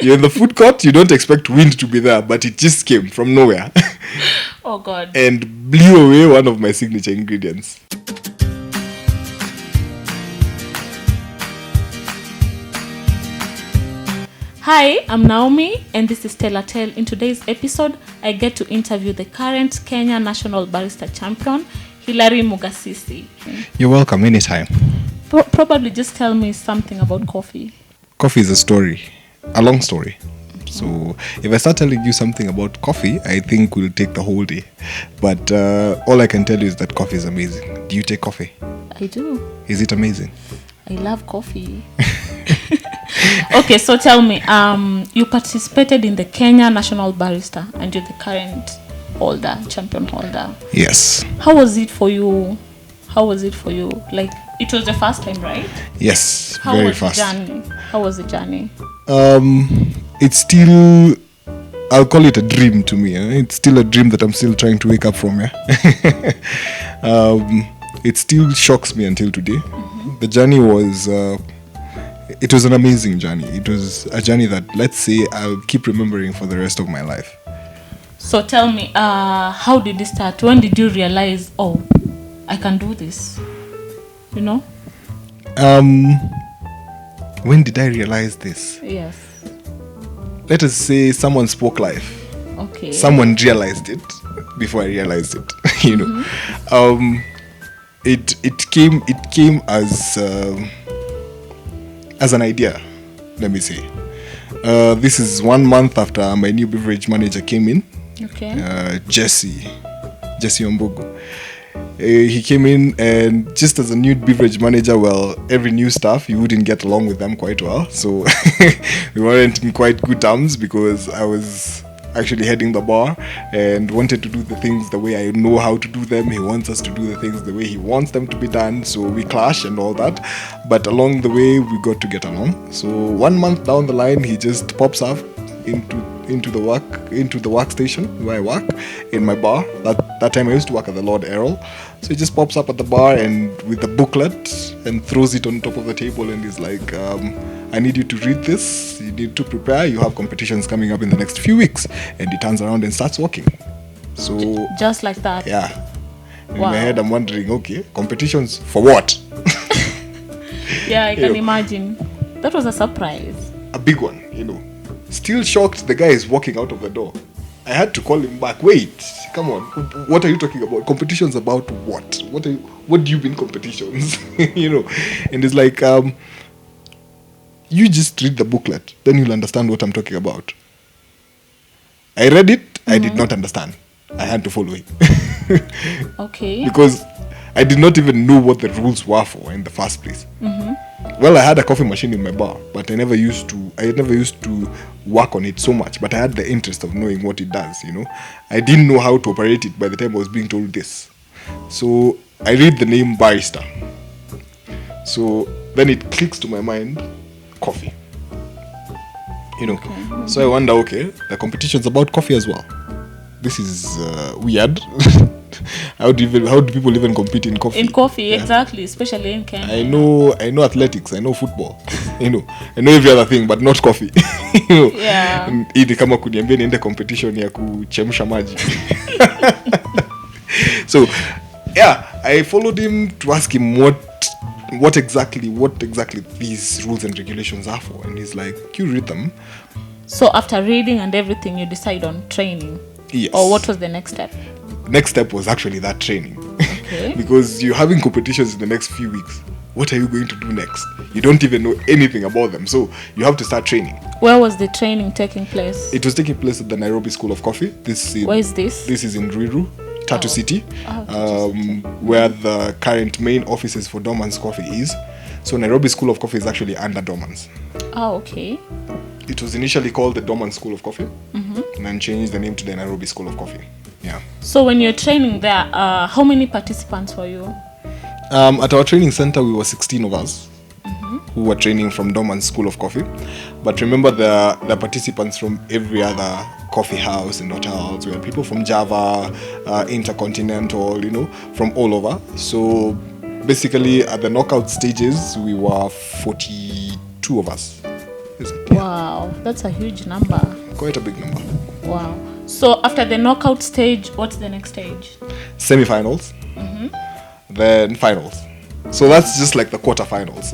You're in the food court, you don't expect wind to be there, but it just came from nowhere. Oh, God. And blew away one of my signature ingredients. Hi, I'm Nayomie, and this is Tell a Tale. In today's episode, I get to interview the current Kenya National Barista Champion, Kigali Mugasitsi. You're welcome anytime. Probably just tell me something about coffee. Coffee is a story, a long story. So if I start telling you something about coffee, I think we'll take the whole day. But all I can tell you is that coffee is amazing. Do you take coffee? I do. Is it amazing? I love coffee. Okay, so tell me, you participated in the Kenya National Barista and you're the current champion holder. Yes. How was it for you? Like, it was the first time, right? Yes, How very was fast. the journey? How was the journey? It's still, I'll call it a dream to me. It's still a dream that I'm still trying to wake up from. It still shocks me until today. Mm-hmm. The journey was, it was an amazing journey. It was a journey that, let's say, I'll keep remembering for the rest of my life. So tell me, how did it start? When did you realize, oh, I can do this? You know? When did I realize this? Yes. Let us say someone spoke life. Okay. Someone realized it before I realized it. You know, Mm-hmm. It came as an idea. Let me say, this is 1 month after my new beverage manager came in. Okay. Jesse Ombogo. He came in, and just as a new beverage manager, well, every new staff, you wouldn't get along with them quite well. So we weren't in quite good terms because I was actually heading the bar and wanted to do the things the way I know how to do them. He wants us to do the things the way he wants them to be done. So we clash and all that. But along the way, we got to get along. So 1 month down the line, he just pops up into the workstation where I work in my bar. That time I used to work at the Lord Errol. So he just pops up at the bar and with a booklet and throws it on top of the table and is like, I need you to read this. You need to prepare. You have competitions coming up in the next few weeks. And he turns around and starts walking. So just like that. Yeah. In Wow. my head, I'm wondering, okay, competitions for what? Yeah, I can imagine. That was a surprise. A big one, Still shocked the guy is walking out of the door. I had to call him back. Wait, come on. What are you talking about? Competitions about what? What do you mean competitions? And it's like, you just read the booklet, then you'll understand what I'm talking about. I read it, I did not understand. I had to follow it. Okay. Because I did not even know what the rules were for in the first place. Mm-hmm. Well, I had a coffee machine in my bar, but I never used to work on it so much, but I had the interest of knowing what it does, I didn't know how to operate it by the time I was being told this. So I read the name Barista. So then it clicks to my mind, coffee. Okay. So I wonder, okay, the competition's about coffee as well. This is weird. How do people even compete in coffee? In coffee, yeah. Exactly, especially in Kenya. I know athletics, I know football, I know every other thing, but not coffee. Yeah. Ili kama kuniambia niende competition ya kuchemsha maji. So, yeah, I followed him to ask him what exactly these rules and regulations are for, and he's like, you read them. So after reading and everything, you decide on training. Yes. Or what was the next step? Next step was actually that training. Okay. Because you're having competitions in the next few weeks. What are you going to do next? You don't even know anything about them. So you have to start training. Where was the training taking place? It was taking place at the Nairobi School of Coffee. Where is this? This is in Ruiru, Tatu City, City. where the current main offices for Dorman's Coffee is. So Nairobi School of Coffee is actually under Dorman's. Oh, okay. It was initially called the Dorman School of Coffee, and then changed the name to the Nairobi School of Coffee. Yeah. So when you're training there, how many participants were you? At our training center, we were 16 of us who were training from Dorman School of Coffee. But remember, the participants from every other coffee house and hotels. We had people from Java, Intercontinental, from all over. So basically, at the knockout stages, we were 42 of us. Is it? Wow, that's a huge number. Quite a big number. Wow. So after the knockout stage, what's the next stage? Semi-finals, then finals. So that's just like the quarterfinals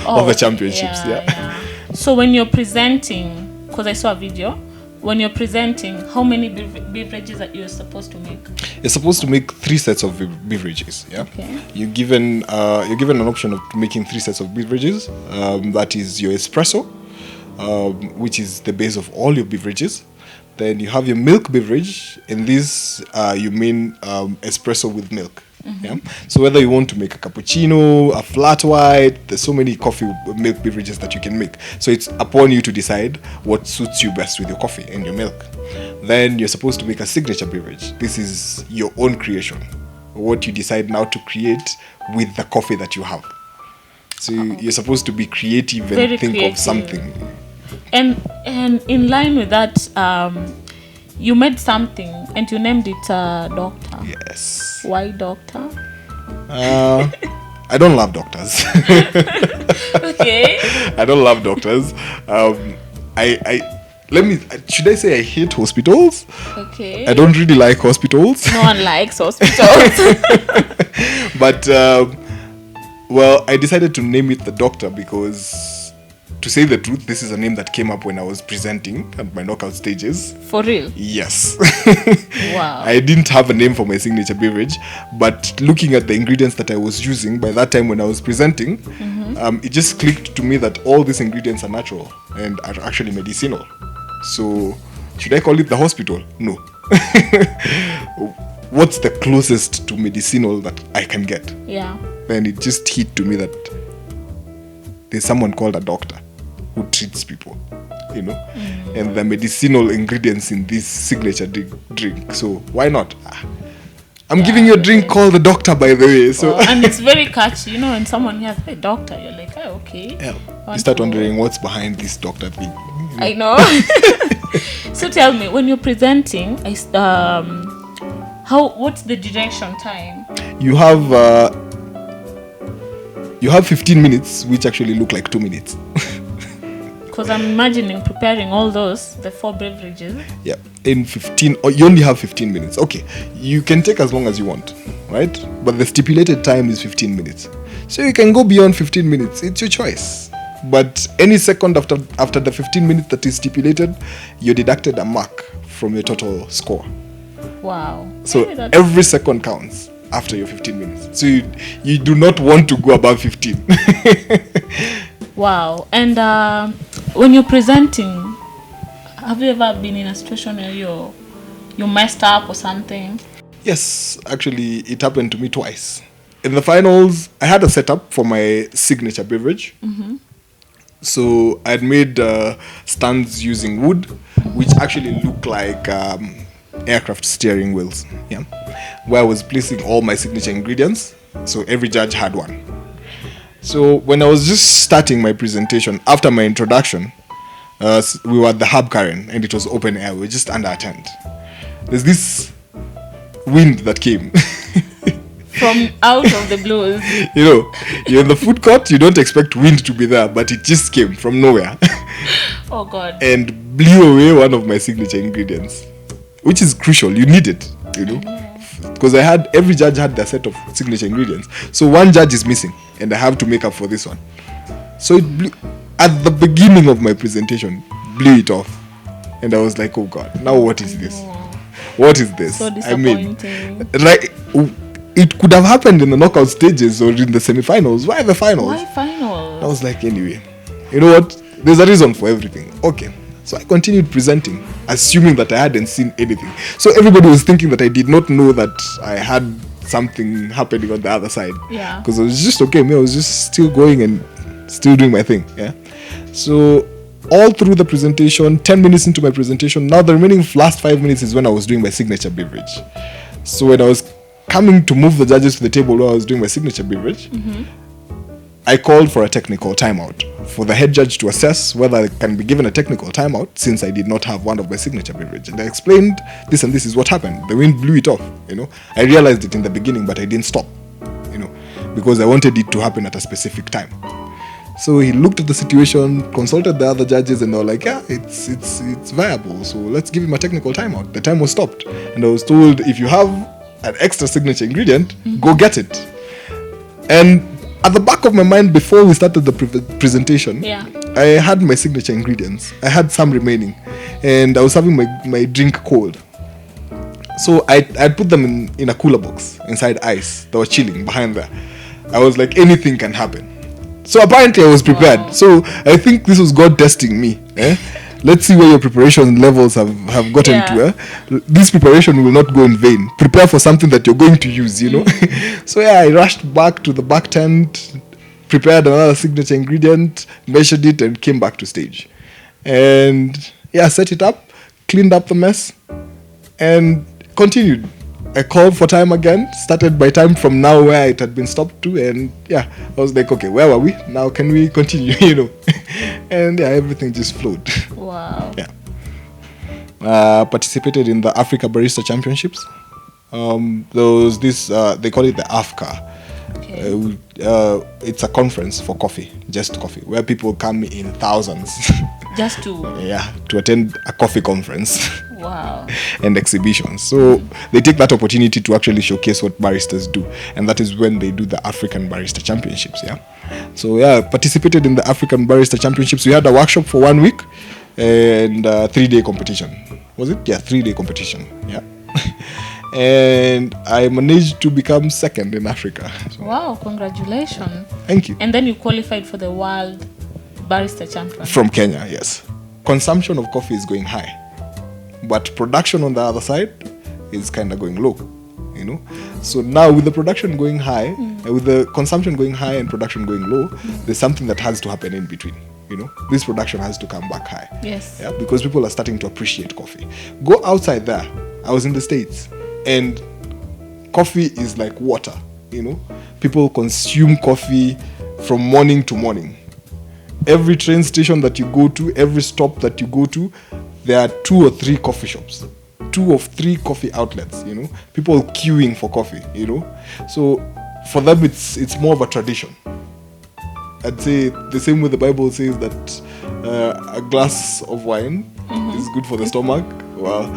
of the championships. Yeah. So when you're presenting, because I saw a video, when you're presenting, how many beverages that you're supposed to make? You're supposed to make 3 sets of beverages. Yeah. Okay. You're given an option of making 3 sets of beverages. That is your espresso, which is the base of all your beverages. Then you have your milk beverage. In this, you mean espresso with milk. Yeah. So whether you want to make a cappuccino, a flat white, there's so many coffee milk beverages that you can make. So it's upon you to decide what suits you best with your coffee and your milk. Then you're supposed to make a signature beverage. This is your own creation. What you decide now to create with the coffee that you have. So you're supposed to be creative and Very think creative. of something. And in line with that, you made something and you named it Doctor. Yes. Why Doctor? I don't love doctors. Okay. I don't love doctors. Should I say I hate hospitals? Okay. I don't really like hospitals. No one likes hospitals. But well, I decided to name it the Doctor because, to say the truth, this is a name that came up when I was presenting at my knockout stages. For real? Yes. Wow. I didn't have a name for my signature beverage, but looking at the ingredients that I was using by that time when I was presenting, it just clicked to me that all these ingredients are natural and are actually medicinal. So, should I call it the hospital? No. What's the closest to medicinal that I can get? Yeah. Then it just hit to me that there's someone called a doctor who treats people, you know, and the medicinal ingredients in this signature drink. So why not? I'm giving you a drink called the Doctor, by the way. So And it's very catchy, you know, when someone hears the Doctor, you're like, oh, okay. yeah. You start wondering what's behind this doctor thing. I know. So tell me, when you're presenting, what's the direction time? You have 15 minutes, which actually look like 2 minutes. Because I'm imagining preparing all the 4 beverages. Yeah, in 15, or you only have 15 minutes. Okay, you can take as long as you want, right? But the stipulated time is 15 minutes. So you can go beyond 15 minutes. It's your choice. But any second after the 15 minutes that is stipulated, you're deducted a mark from your total score. Wow. So Maybe every second counts after your 15 minutes. So you do not want to go above 15. Wow. And when you're presenting, have you ever been in a situation where you messed up or something? Yes, actually, it happened to me twice. In the finals, I had a setup for my signature beverage. So I'd made stands using wood, which actually looked like aircraft steering wheels, yeah, where I was placing all my signature ingredients. So every judge had one. So when I was just starting my presentation, after my introduction, we were at the Hub Karen and it was open air. We were just under a tent. There's this wind that came. From out of the blues. You know, you're in the food court, you don't expect wind to be there, but it just came from nowhere. Oh, God. And blew away one of my signature ingredients, which is crucial. You need it, you know. Because every judge had their set of signature ingredients. So one judge is missing, and I have to make up for this one. So it blew, at the beginning of my presentation, blew it off. And I was like, oh God, now what is this? What is this? So disappointing. Like, it could have happened in the knockout stages or in the semi-finals. Why the finals? Why finals? I was like, anyway, you know what? There's a reason for everything. Okay. So I continued presenting, assuming that I hadn't seen anything. So everybody was thinking that I did not know that I had something happening on the other side. Yeah. Because I was just okay. I was just still going and still doing my thing. Yeah. So all through the presentation, 10 minutes into my presentation, now the remaining last 5 minutes is when I was doing my signature beverage. So when I was coming to move the judges to the table where I was doing my signature beverage, I called for a technical timeout for the head judge to assess whether I can be given a technical timeout since I did not have one of my signature beverage. And I explained this and this is what happened. The wind blew it off, you know. I realized it in the beginning, but I didn't stop, you know, because I wanted it to happen at a specific time. So he looked at the situation, consulted the other judges, and they were like, yeah, it's viable. So let's give him a technical timeout. The time was stopped. And I was told, if you have an extra signature ingredient, go get it. And at the back of my mind, before we started the presentation, I had my signature ingredients. I had some remaining. And I was having my drink cold. So I put them in a cooler box inside ice. They were chilling behind there. I was like, anything can happen. So apparently I was prepared. Wow. So I think this was God testing me. Let's see where your preparation levels have gotten to. This preparation will not go in vain. Prepare for something that you're going to use, you know. So I rushed back to the back tent, prepared another signature ingredient, measured it, and came back to stage. And set it up, cleaned up the mess, and continued. I called for time again, started by time from now where it had been stopped to, and I was like, okay, where were we? Now can we continue, you know? And everything just flowed. Wow. Participated in the Africa Barista Championships. There was this, they call it the AFCA. Okay. It's a conference for coffee, just coffee, where people come in thousands. Just to? To attend a coffee conference. Wow. And exhibitions. So they take that opportunity to actually showcase what baristas do. And that is when they do the African Barista Championships. So participated in the African Barista Championships. We had a workshop for 1 week and a 3-day competition. Was it? 3-day competition. And I managed to become second in Africa. So, wow, congratulations. Thank you. And then you qualified for the World Barista Champion. From Kenya, yes. Consumption of coffee is going high. But production on the other side is kind of going low, you know. So now with the production going high, with the consumption going high and production going low, there's something that has to happen in between, you know. This production has to come back high. Yes. Because people are starting to appreciate coffee. Go outside there. I was in the States, and coffee is like water, you know. People consume coffee from morning to morning. Every train station that you go to, every stop that you go to, there are 2 or 3 coffee shops, 2 or 3 coffee outlets, you know, people queuing for coffee, you know. So for them, it's more of a tradition. I'd say the same way the Bible says that a glass of wine is good for the stomach. Well,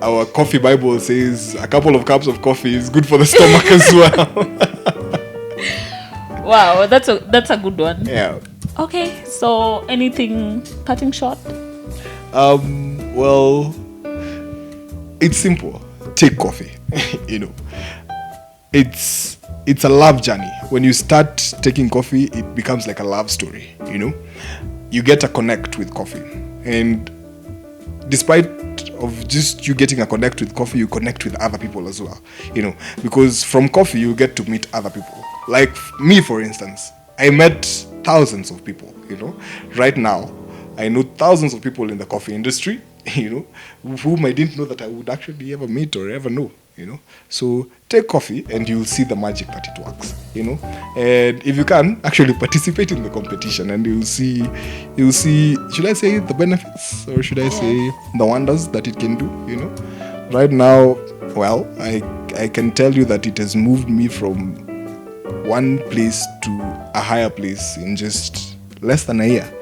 our coffee Bible says a couple of cups of coffee is good for the stomach as well. Wow, that's a good one. Yeah. Okay, so anything parting shot? Well, it's simple. Take coffee. You know, it's a love journey. When you start taking coffee, it becomes like a love story. You know, you get a connect with coffee, and despite of just you getting a connect with coffee, you connect with other people as well. You know, because from coffee you get to meet other people. Like me, for instance, I met thousands of people. You know, right now I know thousands of people in the coffee industry, you know, whom I didn't know that I would actually ever meet or ever know, you know. So take coffee and you'll see the magic that it works, you know. And if you can, actually participate in the competition and you'll see, should I say the benefits or should I say the wonders that it can do, you know. Right now, well, I can tell you that it has moved me from one place to a higher place in just less than a year.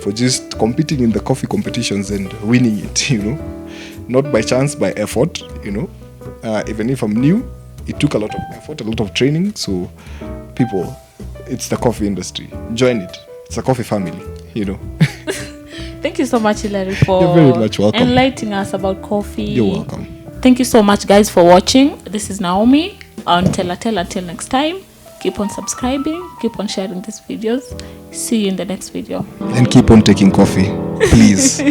For just competing in the coffee competitions and winning it, you know. Not by chance, by effort, you know. Even if I'm new, it took a lot of effort, a lot of training. So people, it's the coffee industry. Join it. It's a coffee family, you know. Thank you so much, Hilary, for You're very much welcome. enlightening us about coffee. You're welcome. Thank you so much, guys, for watching. This is Nayomie on Until next time. Keep on subscribing, keep on sharing these videos. See you in the next video. And keep on taking coffee, please.